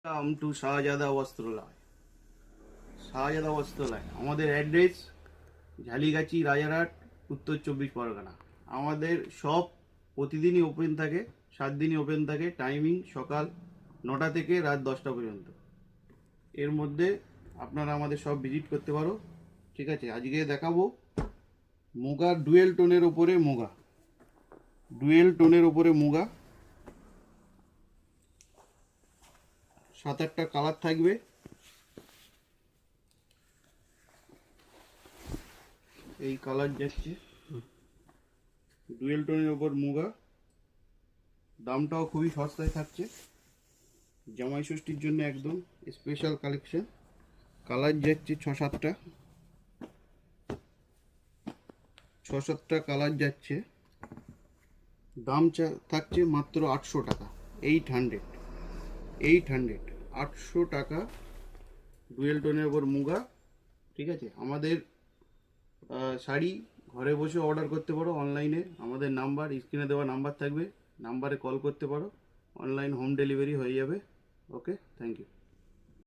Welcome to শাহজাদা বস্ত্রালয়। শাহজাদা বস্ত্রালয় আমাদের address ঝালিগাছি, Rajarhat, উত্তর 24 পরগনা। আমাদের শপ প্রতিদিনই ওপেন থাকে, 7 দিনই ওপেন থাকে। টাইমিং সকাল 9টা থেকে রাত 10টা পর্যন্ত। এর মধ্যে আপনারা আমাদের সব ভিজিট করতে পারো। ঠিক আছে, আজকে দেখাবো মুগার ডুয়েল টোনের ওপরে মুগা, ডুয়েল টোনের ওপরে মুগা। 7-8টা কালার থাকবে। এই কালার যাচ্ছে ডুয়েল টোনের ওপর মুগা। দামটাও খুবই সস্তায় থাকছে, জামাই ষষ্ঠীর জন্য একদম স্পেশাল কালেকশন। কালার যাচ্ছে 6-7টা কালার যাচ্ছে। দাম থাকছে মাত্র 800 টাকা। 800 800 টাকা ডুয়েল টোনের ওপর মুগা। ঠিক আছে, আমাদের শাড়ি ঘরে বসে অর্ডার করতে পারো অনলাইনে। আমাদের নাম্বার স্ক্রিনে দেওয়া নাম্বার থাকবে, নাম্বারে কল করতে পারো। অনলাইন হোম ডেলিভারি হয়ে যাবে। ওকে, থ্যাংক ইউ।